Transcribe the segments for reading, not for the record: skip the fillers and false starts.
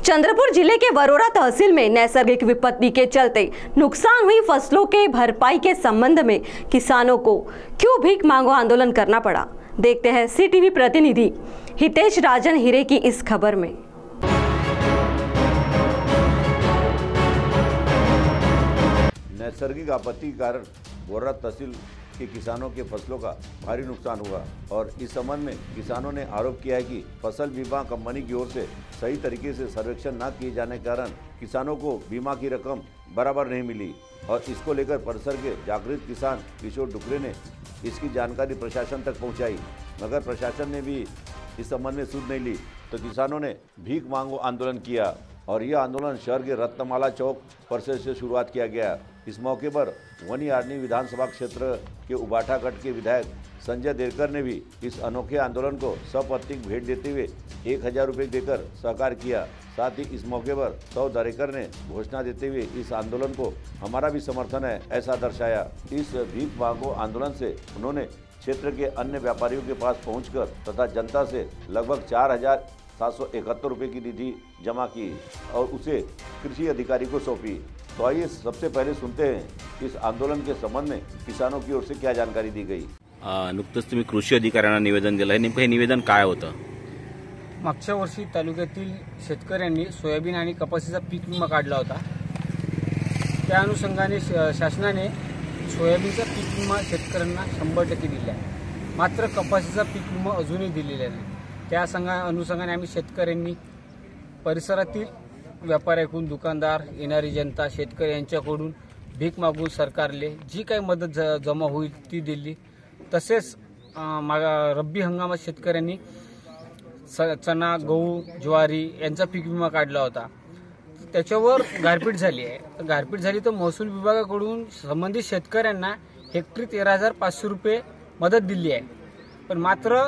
चंद्रपुर जिले के वरोरा तहसील में नैसर्गिक विपत्ति के चलते नुकसान हुई फसलों के भरपाई के संबंध में किसानों को क्यों भीख मांगो आंदोलन करना पड़ा, देखते हैं सीटीवी प्रतिनिधि हितेश राजन हीरे की इस खबर में। नैसर्गिक आपत्ति के कारण वरोरा तहसील के किसानों के फसलों का भारी नुकसान हुआ और इस संबंध में किसानों ने आरोप किया है कि फसल बीमा कंपनी की ओर से सही तरीके से सर्वेक्षण न किए जाने के कारण किसानों को बीमा की रकम बराबर नहीं मिली और इसको लेकर परिसर के जागृत किसान किशोर डुकरे ने इसकी जानकारी प्रशासन तक पहुंचाई, मगर प्रशासन ने भी इस संबंध में सुध नहीं ली तो किसानों ने भीख मांगो आंदोलन किया और यह आंदोलन शहर के रत्नमाला चौक परिसर से शुरुआत किया गया। इस मौके पर वनी आर्नी विधानसभा क्षेत्र के उबाठागढ़ के विधायक संजय देरकर ने भी इस अनोखे आंदोलन को सपत्नीक भेंट देते हुए 1000 रुपये देकर सहकार किया। साथ ही इस मौके पर सौ दरेकर ने घोषणा देते हुए इस आंदोलन को हमारा भी समर्थन है ऐसा दर्शाया। इस भीख मांगो आंदोलन से उन्होंने क्षेत्र के अन्य व्यापारियों के पास पहुंचकर तथा जनता से लगभग 4771 रुपये की निधि जमा की और उसे कृषि अधिकारी को सौंपी। तो आइए सबसे पहले सुनते हैं इस आंदोलन के संबंध में किसानों की ओर से क्या जानकारी दी गई। नुकतंच तुम्ही कृषी अधिकाऱ्यांना निवेदन दिलं आहे, नेमकं हे निवेदन काय होतं? मागच्या वर्षी तालुक्यातील शेतकऱ्यांनी सोयाबीन आणि कपाशीचा पीक विमा काढला होता। त्या अनुषंगाने शासनाने सोयाबीनचा पीक विमा शेतकऱ्यांना 100% दिला आहे, मात्र कपाशीचा पीक विमा अजूनही दिलेला नाही। त्या अनुषंगाने आम्ही शेतकऱ्यांनी परिसरातील व्यापाऱ्याकडून दुकानदार येणारी जनता शेतकरी यांच्याकडून भीक मागून सरकारले जी काही मदत जमा होईल ती दिली। तसेच रब्बी हंगामात शेतकऱ्यांनी चना गहू ज्वारी यांचा पीक विमा काढला होता, त्याच्यावर गारपीट झाली आहे। गारपीट झाली तर महसूल विभागाकडून संबंधित शेतकऱ्यांना हेक्टरी 13,500 रुपये मदत दिली आहे, पण मात्र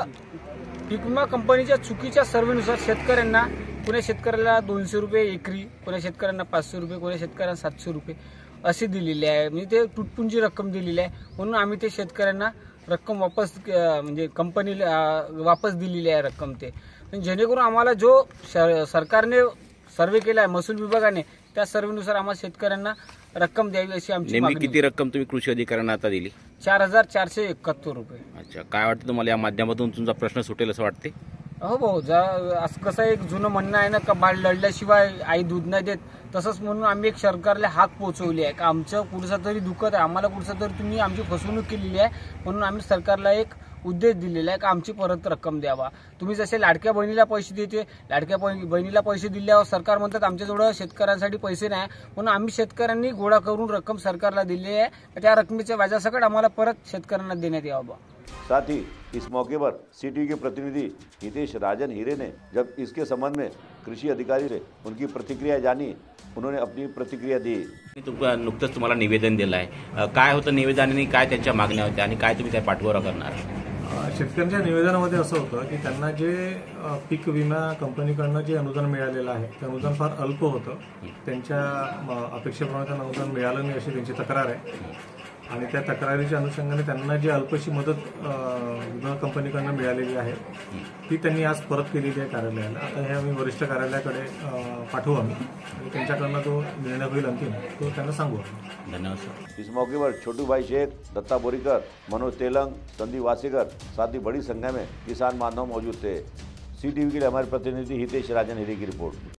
पीक विमा कंपनीच्या चुकीच्या सर्व्हेनुसार शेतकऱ्यांना कोण्या शेतकऱ्याला 200 रुपये एकरी, कोण्या शेतकऱ्यांना 500 रुपये, कोण्या शेतकऱ्यांना 700 रुपये अशी दिलेली आहे। म्हणजे ते तुटपुंजी रक्कम दिलेली आहे, म्हणून आम्ही ते शेतकऱ्यांना रक्कम वापस म्हणजे कंपनीला वापस दिलेली आहे रक्कम ते, जेणेकरून आम्हाला जो सरकारने सर्वे केला आहे महसूल विभागाने त्या सर्वेनुसार आम्हाला शेतकऱ्यांना रक्कम द्यावी अशी आमची मागणी। किती रक्कम तुम्ही कृषी अधिकाऱ्यांना आता दिली? 4471 रुपये। अच्छा, काय वाटतं तुम्हाला या माध्यमातून तुमचा प्रश्न सुटेल असं वाटते? हो भाऊ, असं कसं एक जुनं म्हणणं आहे ना का बाळ लढल्याशिवाय आई दूध नाही देत, तसंच म्हणून आम्ही एक सरकारला हाक पोहोचवली आहे का आमचं कुठचा तरी दुखत आहे, आम्हाला कुठचा तरी तुम्ही आमची फसवणूक केलेली आहे, म्हणून आम्ही सरकारला एक उद्देश दिलेला आहे का आमची परत रक्कम द्यावा। तुम्ही जसे लाडक्या बहिणीला पैसे देते, लाडक्या बहिणीला पैसे दिल्यावर सरकार म्हणतात आमच्याजवळ शेतकऱ्यांसाठी पैसे नाही, म्हणून आम्ही शेतकऱ्यांनी गोळा करून रक्कम सरकारला दिली आहे, त्या रकमेच्या व्याजासकट आम्हाला परत शेतकऱ्यांना देण्यात यावं। साथ ही इस मौके पर सीटी के प्रतिनिधि हितेश राजन हीरे ने जब इसके संबंध में कृषि अधिकारी से उनकी प्रतिक्रिया जानी, उन्होंने अपनी प्रतिक्रिया दी। नुकतंच तुम्हाला निवेदन दिलं आहे, काय होतं निवेदन आणि काय त्यांच्या मागण्या होत्या आणि काय तुम्ही त्या पाठपुरावा करणार? शेतकऱ्यांच्या निवेदनामध्ये असं होतं की त्यांना जे पीक विमा कंपनीकडनं जे अनुदान मिळालेलं आहे ते अनुदान फार अल्प होतं, त्यांच्या अपेक्षेप्रमाणे त्यांना अनुदान मिळालं नाही अशी त्यांची तक्रार आहे आणि त्या तक्रारीच्या अनुषंगाने त्यांना जी अल्पशी मदत विमा कंपनीकडनं मिळालेली आहे ती त्यांनी आज परत केलेली आहे कार्यालयाला। आता हे आम्ही वरिष्ठ कार्यालयाकडे पाठवू आम्ही आणि त्यांच्याकडनं जो निर्णय होईल अंतिम तो त्यांना सांगू। धन्यवाद सर। इस मौके पर छोटू भाई शेख, दत्ता बोरीकर, मनोज तेलंग, संदीप वासेकर साथ ही बड़ी संख्या में किसान बांधव मौजूद थे। सीटीवी के लिए हमारे प्रतिनिधि हितेश राजन हीरे की रिपोर्ट।